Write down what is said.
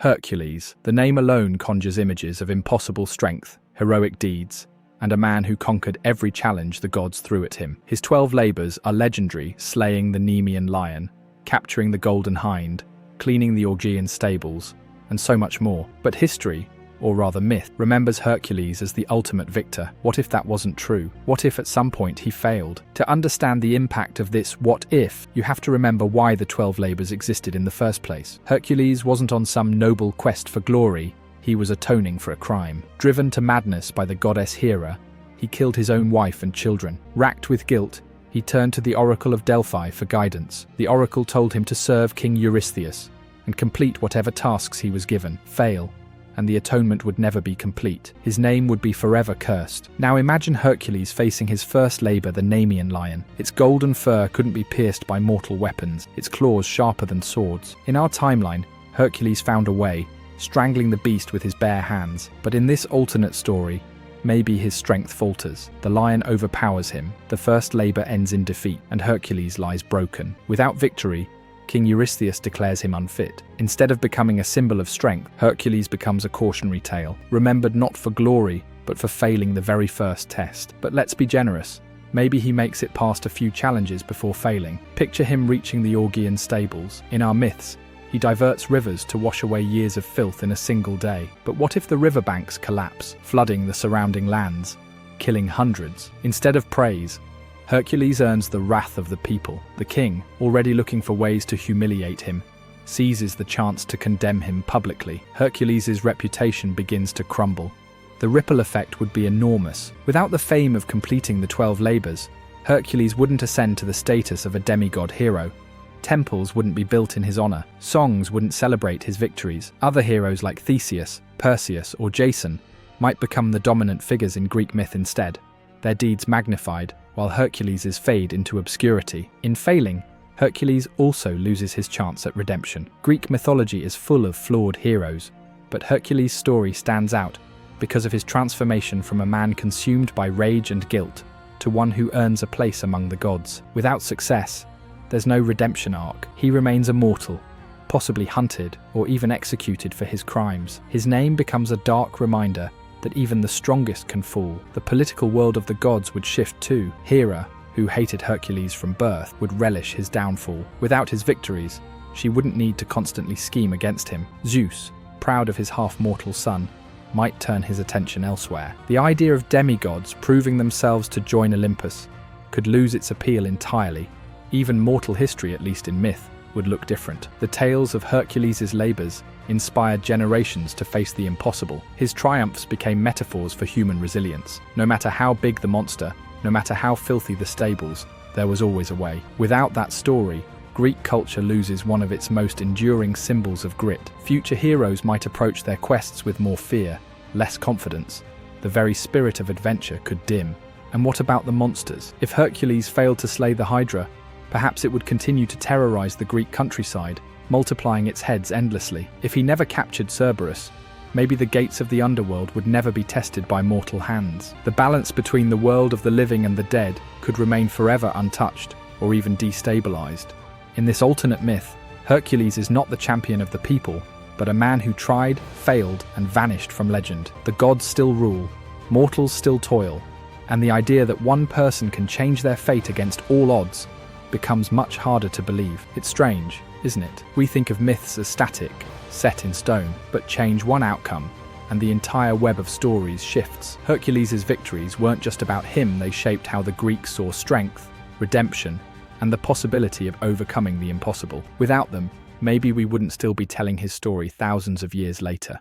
Hercules. The name alone conjures images of impossible strength, heroic deeds, and a man who conquered every challenge the gods threw at him. His 12 labors are legendary, slaying the Nemean lion, capturing the golden hind, cleaning the Augean stables, and so much more. But history, or rather myth, remembers Hercules as the ultimate victor. What if that wasn't true? What if at some point he failed? To understand the impact of this what if, you have to remember why the 12 labors existed in the first place. Hercules wasn't on some noble quest for glory, he was atoning for a crime. Driven to madness by the goddess Hera, he killed his own wife and children. Racked with guilt, he turned to the Oracle of Delphi for guidance. The oracle told him to serve King Eurystheus and complete whatever tasks he was given. Fail, and the atonement would never be complete. His name would be forever cursed. Now imagine Hercules facing his first labor, the Nemean lion. Its golden fur couldn't be pierced by mortal weapons, its claws sharper than swords. In our timeline, Hercules found a way, strangling the beast with his bare hands. But in this alternate story, maybe his strength falters. The lion overpowers him, the first labor ends in defeat, and Hercules lies broken. Without victory, King Eurystheus declares him unfit. Instead of becoming a symbol of strength, Hercules becomes a cautionary tale, remembered not for glory, but for failing the very first test. But let's be generous. Maybe he makes it past a few challenges before failing. Picture him reaching the Augean stables. In our myths, he diverts rivers to wash away years of filth in a single day. But what if the riverbanks collapse, flooding the surrounding lands, killing hundreds? Instead of praise, Hercules earns the wrath of the people. The king, already looking for ways to humiliate him, seizes the chance to condemn him publicly. Hercules' reputation begins to crumble. The ripple effect would be enormous. Without the fame of completing the 12 labors, Hercules wouldn't ascend to the status of a demigod hero. Temples wouldn't be built in his honor. Songs wouldn't celebrate his victories. Other heroes like Theseus, Perseus, or Jason might become the dominant figures in Greek myth instead, their deeds magnified, while Hercules' fade into obscurity. In failing, Hercules also loses his chance at redemption. Greek mythology is full of flawed heroes, but Hercules' story stands out because of his transformation from a man consumed by rage and guilt to one who earns a place among the gods. Without success, there's no redemption arc. He remains immortal, possibly hunted or even executed for his crimes. His name becomes a dark reminder that even the strongest can fall. The political world of the gods would shift too. Hera, who hated Hercules from birth, would relish his downfall. Without his victories, she wouldn't need to constantly scheme against him. Zeus, proud of his half-mortal son, might turn his attention elsewhere. The idea of demigods proving themselves to join Olympus could lose its appeal entirely. Even mortal history, at least in myth, would look different. The tales of Hercules' labors inspired generations to face the impossible. His triumphs became metaphors for human resilience. No matter how big the monster, no matter how filthy the stables, there was always a way. Without that story, Greek culture loses one of its most enduring symbols of grit. Future heroes might approach their quests with more fear, less confidence. The very spirit of adventure could dim. And what about the monsters? If Hercules failed to slay the Hydra, perhaps it would continue to terrorize the Greek countryside, multiplying its heads endlessly. If he never captured Cerberus, maybe the gates of the underworld would never be tested by mortal hands. The balance between the world of the living and the dead could remain forever untouched, or even destabilized. In this alternate myth, Hercules is not the champion of the people, but a man who tried, failed, and vanished from legend. The gods still rule, mortals still toil, and the idea that one person can change their fate against all odds becomes much harder to believe. It's strange, isn't it? We think of myths as static, set in stone, but change one outcome, and the entire web of stories shifts. Hercules' victories weren't just about him, they shaped how the Greeks saw strength, redemption, and the possibility of overcoming the impossible. Without them, maybe we wouldn't still be telling his story thousands of years later.